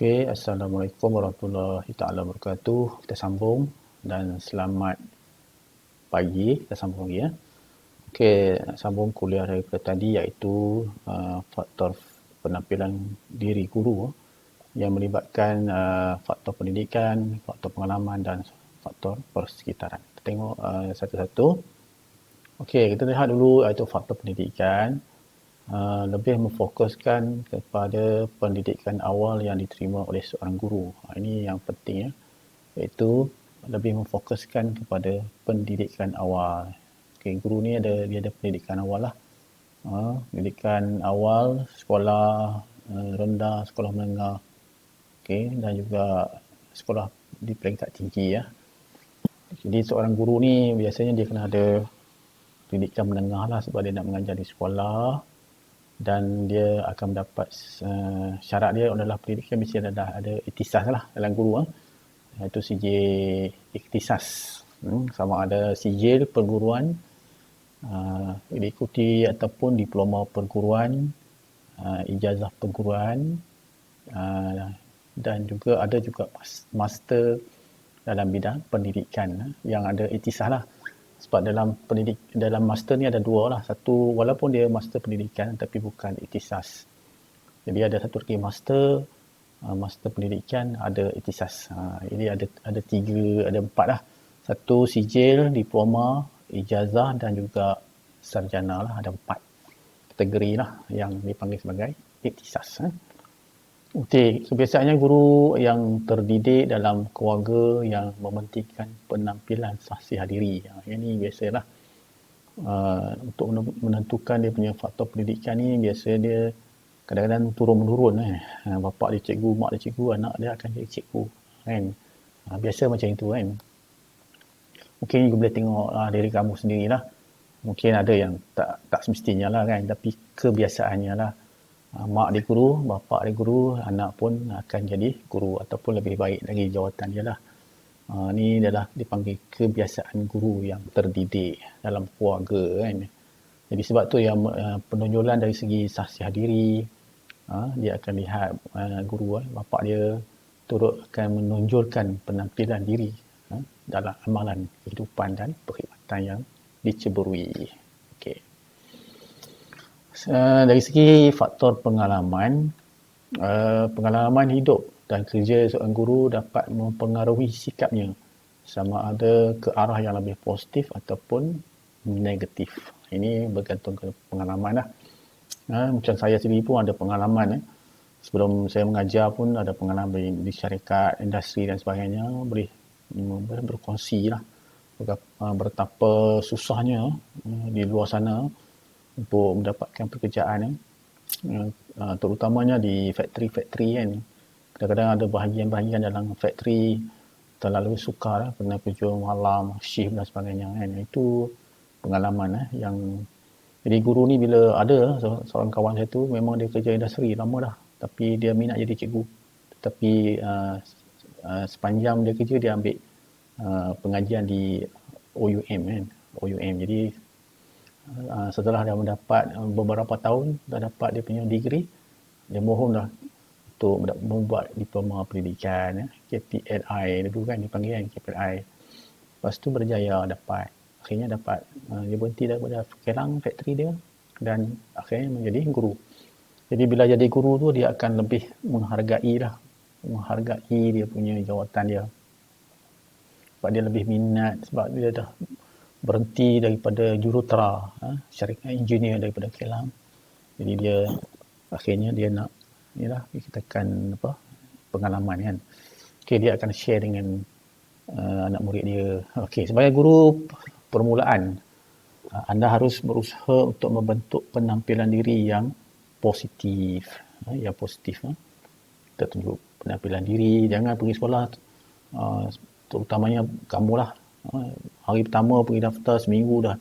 Okey, Assalamualaikum warahmatullahi taala wabarakatuh. Kita sambung dan selamat pagi. Kita sambung lagi ya. Okey, sambung kuliah daripada tadi iaitu faktor penampilan diri guru yang melibatkan faktor pendidikan, faktor pengalaman dan faktor persekitaran. Kita tengok satu-satu. Okey, kita lihat dulu iaitu faktor pendidikan. Lebih memfokuskan kepada pendidikan awal yang diterima oleh seorang guru. Ini yang penting ya, iaitu lebih memfokuskan kepada pendidikan awal. Okay, guru ni dia ada pendidikan awal lah. Pendidikan awal, sekolah rendah, sekolah menengah, okay, dan juga sekolah di peringkat tinggi ya. Jadi seorang guru ni biasanya dia kena ada pendidikan menengah lah sebab dia nak mengajar di sekolah, dan dia akan mendapat syarat dia adalah pendidikan mesti ada ikhtisas lah dalam guru iaitu sijil ikhtisas, sama ada sijil perguruan diikuti ataupun diploma perguruan, ijazah perguruan, dan juga ada juga master dalam bidang pendidikan yang ada ikhtisas lah. Sebab dalam master ni ada dua lah. Satu, walaupun dia master pendidikan tapi bukan ikhtisas. Jadi ada satu lagi master pendidikan ada ikhtisas. Ini ada tiga, ada empat lah. Satu sijil, diploma, ijazah dan juga sarjana lah. Ada empat kategori lah yang dipanggil sebagai ikhtisas. Okey, kebiasaannya guru yang terdidik dalam keluarga yang mementingkan penampilan sahsiah diri. Ini biasalah. Untuk menentukan dia punya faktor pendidikan ni, biasa dia kadang-kadang turun-menurun. Bapa dia cikgu, mak dia cikgu, anak dia akan jadi cikgu. Kan? Biasa macam itu kan. Mungkin you boleh tengok diri kamu sendirilah. Mungkin ada yang tak semestinya lah kan. Tapi kebiasaannya lah. Mak dia guru, bapa dia guru, anak pun akan jadi guru ataupun lebih baik lagi jawatan dia lah. Ini adalah dipanggil kebiasaan guru yang terdidik dalam keluarga kan. Jadi sebab tu yang penonjolan dari segi sahsiah diri, dia akan lihat guru, bapa dia turut akan menonjolkan penampilan diri dalam amalan kehidupan dan perkhidmatan yang diceburui. Okey. Dari segi faktor pengalaman hidup dan kerja seorang guru dapat mempengaruhi sikapnya sama ada ke arah yang lebih positif ataupun negatif. Ini bergantung ke pengalaman lah. Macam saya sendiri pun ada pengalaman. Sebelum saya mengajar pun ada pengalaman di syarikat, industri dan sebagainya. Boleh berkongsi lah betapa susahnya di luar sana untuk mendapatkan pekerjaan, terutamanya di factory kan. Kadang-kadang ada bahagian-bahagian dalam factory terlalu sukar, kena kerja malam, shift dan sebagainya kan. Itu pengalaman yang jadi guru ni bila ada seorang kawan saya tu memang dia kerja industri lama dah, tapi dia minat jadi cikgu. Tapi sepanjang dia kerja dia ambil pengajian di OUM kan. OUM. Jadi setelah dia mendapat beberapa tahun dah dapat dia punya degree, dia mohonlah untuk membuat diploma pendidikan KPLI dulu kan dipanggil kan KPLI. Lepas tu berjaya dapat. Akhirnya dapat dia berhenti daripada Kelang factory dia dan akhirnya menjadi guru. Jadi bila jadi guru tu dia akan lebih menghargai dia punya jawatan dia. Sebab dia lebih minat, sebab dia dah berhenti daripada jurutera, syarikat engineer daripada Kelang. Jadi dia akhirnya dia nak dikatakan pengalaman kan. Okey, dia akan share dengan anak murid dia. Okey, sebagai guru permulaan, anda harus berusaha untuk membentuk penampilan diri yang positif. Kita tunjuk penampilan diri, jangan pergi sekolah terutamanya kamulah hari pertama pergi daftar, seminggu dah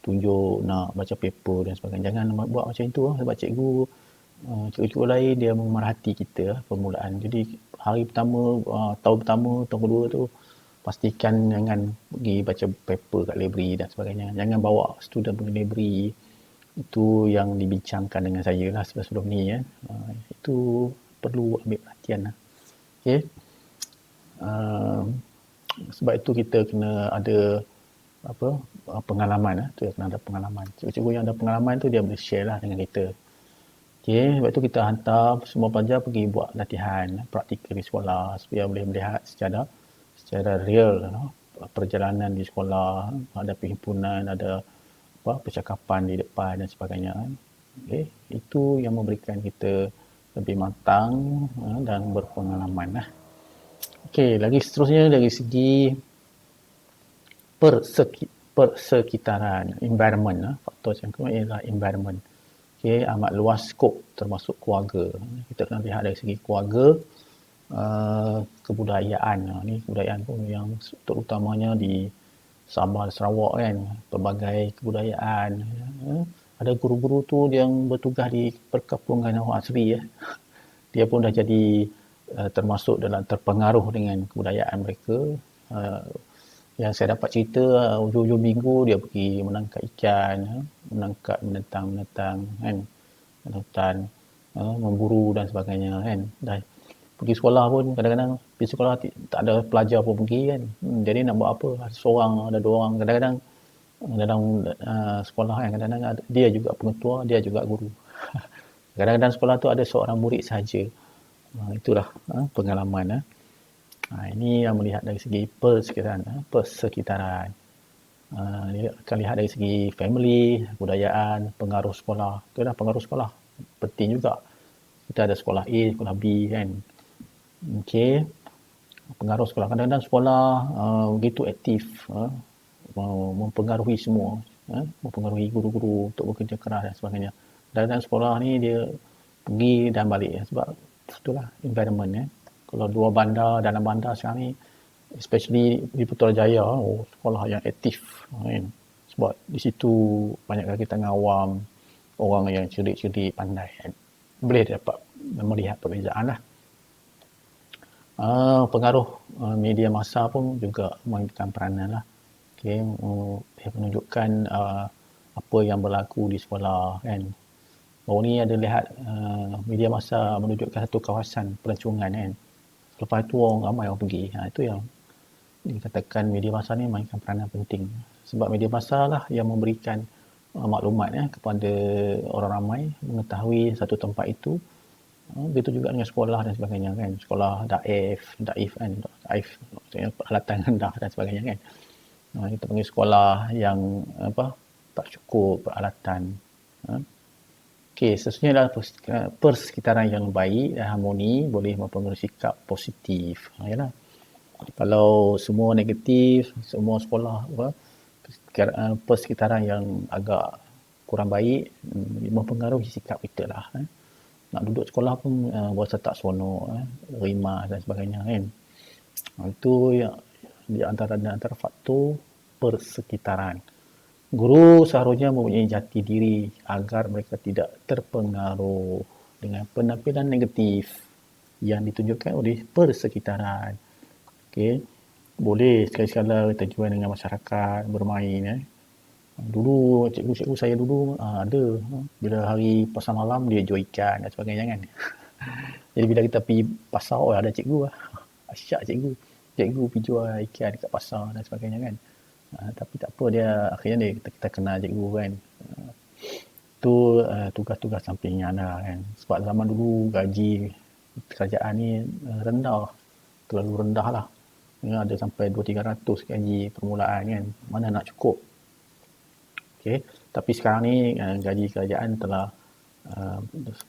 tunjuk nak baca paper dan sebagainya. Jangan buat macam itu sebab cikgu lain dia memerhati kita permulaan. Jadi hari pertama, tahun pertama, tahun kedua tu pastikan jangan pergi baca paper kat library dan sebagainya. Jangan bawa student pergi library. Itu yang dibincangkan dengan saya lah sebelum ni ya. Itu perlu ambil perhatian lah. Okey. Sebab itu kita kena ada pengalaman. Tu kena ada pengalaman. Cikgu-cikgu yang ada pengalaman tu dia boleh share lah dengan kita. Okey, sebab tu kita hantar semua pelajar pergi buat latihan praktikal di sekolah supaya boleh melihat secara real perjalanan di sekolah, ada perhimpunan, ada percakapan di depan dan sebagainya. Okey, itu yang memberikan kita lebih matang dan berpengalaman lah. Okey, lagi seterusnya dari segi persekitaran, environment. Faktor yang kedua ialah environment. Okey, amat luas skop termasuk keluarga. Kita kena lihat dari segi keluarga, kebudayaan. Ni kebudayaan pun yang terutamanya di Sabah, Sarawak kan, pelbagai kebudayaan. Ada guru-guru tu yang bertugas di perkampungan orang asli. Dia pun dah jadi termasuk dalam terpengaruh dengan kebudayaan mereka. Yang saya dapat cerita, hujung-hujung minggu dia pergi menangkap ikan, menangkap binatang-binatang kan, hutan, memburu dan sebagainya kan. Dan pergi sekolah pun kadang-kadang pergi sekolah tak ada pelajar pun pergi kan. Jadi nak buat apa? Seorang, ada dua orang. Kadang-kadang dalam sekolah kan, kadang-kadang dia juga pengetua, dia juga guru. Kadang-kadang sekolah tu ada seorang murid sahaja. Itulah pengalaman. Ini yang melihat dari segi persekitaran. Dia akan lihat dari segi family, budayaan, pengaruh sekolah. Itulah pengaruh sekolah. Penting juga. Kita ada sekolah A, sekolah B kan. Okey. Pengaruh sekolah. Kadang-kadang sekolah begitu aktif. Mempengaruhi semua. Mempengaruhi guru-guru untuk bekerja keras dan sebagainya. Kadang-kadang sekolah ni dia pergi dan balik. Sebab itulah environment. Kalau dua bandar, dalam bandar sekarang ni, especially di Putrajaya, sekolah yang aktif kan. Sebab di situ banyak lagi tengah awam, orang yang cerdik-cerdik, pandai kan. Boleh dapat melihat perbezaan lah. Pengaruh media masa pun juga memainkan peranan lah. Okay, dia menunjukkan apa yang berlaku di sekolah kan. Baru ni ada lihat media masa menunjukkan satu kawasan pelancongan kan. Lepas tu orang ramai orang pergi. Itu yang dikatakan media masa ni mainkan peranan penting. Sebab media masa lah yang memberikan maklumat kepada orang ramai mengetahui satu tempat itu. Begitu juga dengan sekolah dan sebagainya kan. Sekolah daif kan. Daif maksudnya peralatan rendah dan sebagainya kan. Kita panggil sekolah yang tak cukup peralatan. Okey, seterusnya adalah persekitaran yang baik dan harmoni boleh mempengaruhi sikap positif. Yalah. Kalau semua negatif, semua sekolah persekitaran yang agak kurang baik mempengaruhi sikap kita lah. Nak duduk sekolah pun berasa tak seronok, rimas dan sebagainya kan. Itu yang di antara faktor persekitaran. Guru seharusnya mempunyai jati diri agar mereka tidak terpengaruh dengan penampilan negatif yang ditunjukkan oleh persekitaran. Okey, boleh sekali-sekala kita join dengan masyarakat, bermain. Dulu cikgu-cikgu saya dulu ada bila hari pasar malam dia jual ikan dan sebagainya kan. Jadi bila kita pergi pasar, ada cikgu lah. Asyik cikgu pergi jual ikan dekat pasar dan sebagainya kan. Tapi tak apa, dia akhirnya kita kenal cikgu kan. Itu tugas-tugas sampingan lah kan. Sebab zaman dulu gaji kerajaan ni rendah, terlalu rendah lah. Ada sampai 200-300 gaji permulaan kan. Mana nak cukup. Okay. Tapi sekarang ni gaji kerajaan telah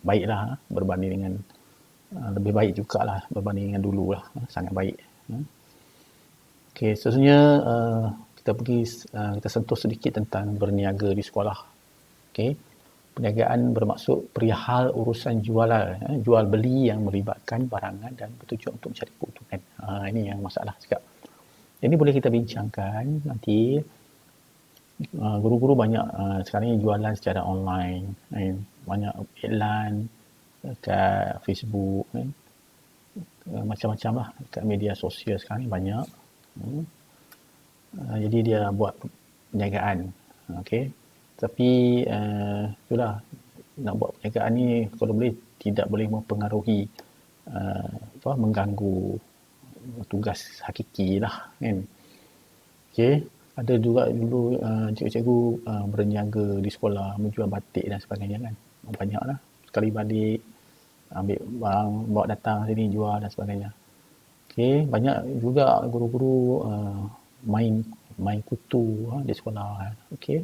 baiklah berbanding dengan lebih baik jugalah berbanding dengan dulu lah. Sangat baik. Okay, seterusnya kita sentuh sedikit tentang berniaga di sekolah. Okay. Perniagaan bermaksud perihal urusan jual beli yang melibatkan barangan dan bertujuan untuk mencari keuntungan. Ini yang masalah juga. Ini boleh kita bincangkan nanti. Guru-guru banyak sekarang ni jualan secara online. Banyak iklan dekat Facebook. Macam-macam lah dekat media sosial sekarang ni banyak. Jadi dia buat perniagaan. Okay. Tapi itulah, nak buat perniagaan ni kalau boleh tidak boleh mempengaruhi mengganggu tugas hakiki lah kan. Okey, ada juga dulu cikgu-cikgu berniaga di sekolah menjual batik dan sebagainya kan. Banyaklah sekali balik ambil barang bawa datang sini jual dan sebagainya. Okey, banyak juga guru-guru main kutu di sekolah. Okey.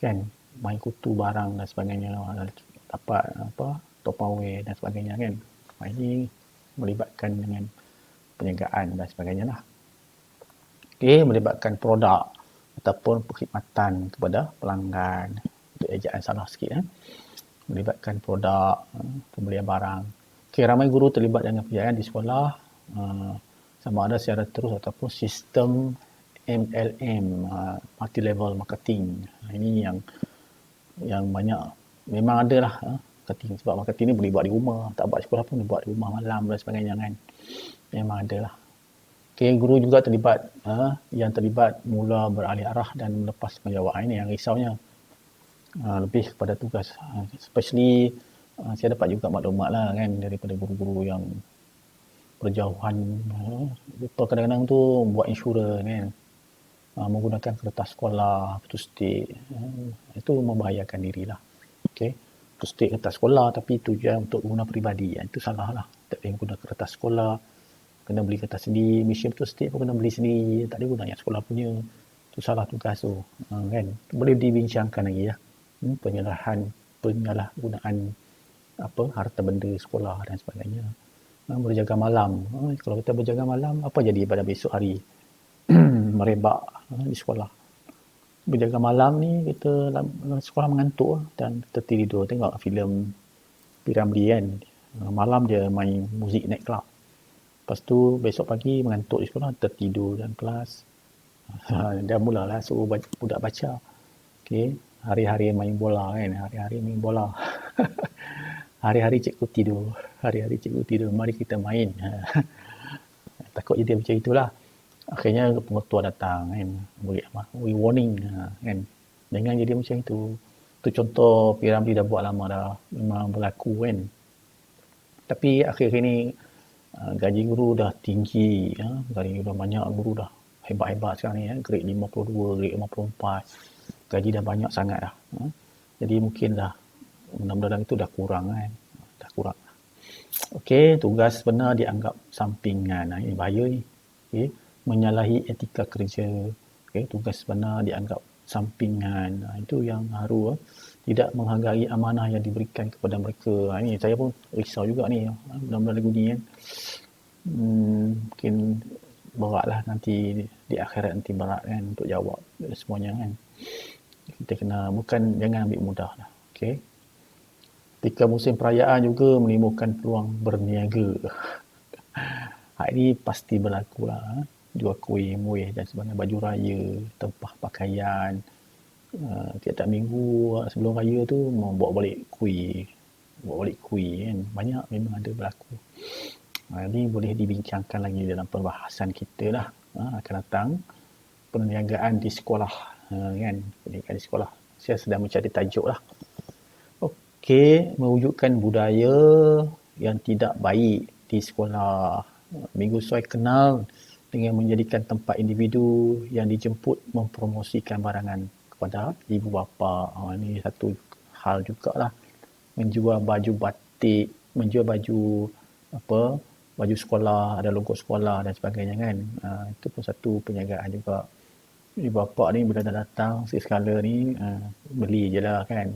Kan main kutu barang dan sebagainya, dapat topaway dan sebagainya kan. Ini melibatkan dengan perniagaan dan sebagainya lah. Okey, melibatkan produk ataupun perkhidmatan kepada pelanggan. Untuk ejaan salah sikit melibatkan produk, pembelian barang. Okey, ramai guru terlibat dengan perniagaan di sekolah, sama ada secara terus ataupun sistem MLM, multi level marketing. Ini yang banyak memang ada lah marketing, sebab marketing ni boleh buat di rumah, tak buat di sekolah pun boleh buat di rumah malam dan sebagainya kan. Memang ada lah. Okay, guru juga terlibat, yang terlibat mula beralih arah dan melepas tanggungjawab. Ini yang risaunya, lebih kepada tugas, especially saya dapat juga maklumat lah kan daripada guru-guru yang berjauhan, lupa kadang-kadang tu buat insurans kan, menggunakan kertas sekolah, putus state, itu membahayakan dirilah. Okey, putus state kertas sekolah tapi tujuan untuk guna peribadi, itu salah lah. Tak boleh guna kertas sekolah, kena beli kertas sendiri, mesin putus state pun kena beli sendiri, tak boleh guna yang sekolah punya. Itu salah tugas tu kan. Boleh dibincangkan lagi ya, penyalahgunaan harta benda sekolah dan sebagainya. Berjaga malam, kalau kita berjaga malam, apa jadi pada besok hari? Merebak di sekolah. Berjaga malam ni kita dalam sekolah mengantuk dan tertidur tengok filem Piramli kan. Malam dia main muzik night club. Lepas tu besok pagi mengantuk di sekolah, tertidur dalam kelas. Dah mulalah suruh budak baca. Okey, hari-hari main bola kan, hari-hari main bola. Hari-hari cikgu tidur, hari-hari cikgu tidur, mari kita main. Takut jadi macam itulah. Akhirnya pengetua datang kan, beri warning kan, jangan jadi macam itu. Itu contoh Piramli dah buat lama dah, memang berlaku kan. Tapi akhir-akhir ni gaji guru dah tinggi, gaji dah banyak, guru dah hebat-hebat sekarang ni, grade 52, grade 54, gaji dah banyak sangat dah. Jadi mungkin dah mudah-mudahan itu dah kurang kan, dah kurang. Okey, tugas benar dianggap sampingan, ini bahaya ni. Okey, menyalahi etika kerja. Okay, tugas benar dianggap sampingan. Itu yang haru. Tidak menghargai amanah yang diberikan kepada mereka. Ini saya pun risau juga ni. Mudah-mudahan lagu ni kan. Mungkin beratlah nanti di akhirat, nanti berat kan untuk jawab semuanya kan. Kita kena, jangan ambil mudah lah. Okay. Ketika musim perayaan juga menimbulkan peluang berniaga. Hal ini pasti berlaku lah. Jual kuih, muih dan sebagainya, baju raya, tempah pakaian. Tiap-tiap minggu sebelum raya tu bawa balik kuih kan. Banyak memang ada berlaku. Ini boleh dibincangkan lagi dalam perbahasan kita lah akan datang. Perniagaan di sekolah kan. Perniagaan di sekolah. Saya sedang mencari tajuk lah. Okey, mewujudkan budaya yang tidak baik di sekolah. Minggu Suai kenal dengan menjadikan tempat individu yang dijemput mempromosikan barangan kepada ibu bapa. Ini satu hal jugalah. Menjual baju batik, menjual baju baju sekolah, ada logo sekolah dan sebagainya kan. Itu pun satu perniagaan juga. Ibu bapa ni bila dah datang sekala ni, beli je lah kan.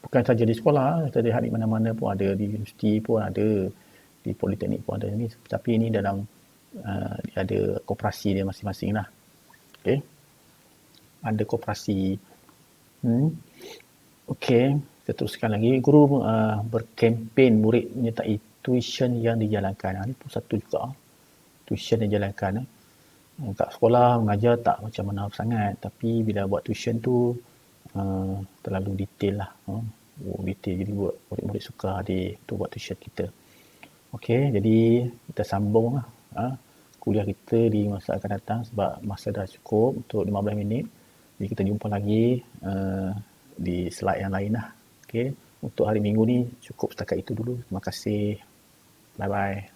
Bukan saja di sekolah, kita lihat di mana-mana pun ada, di universiti pun ada, di politeknik pun ada ni. Tapi ini dalam dia ada koperasi dia masing-masing lah. Okay. Ada koperasi. Okay. Kita teruskan lagi. Guru berkempen murid menyertai tuition yang dijalankan. Ini pun satu juga. Tuition yang dijalankan. Kat sekolah mengajar tak macam mana sangat. Tapi bila buat tuition tu, terlalu detail lah. Detail. Jadi murid-murid suka untuk buat tuition kita. Okay. Jadi kita sambung lah. Kuliah kita di masa akan datang sebab masa dah cukup untuk 15 minit. Jadi kita jumpa lagi di slide yang lain lah. Okay. Untuk hari Minggu ni cukup setakat itu dulu. Terima kasih. Bye bye.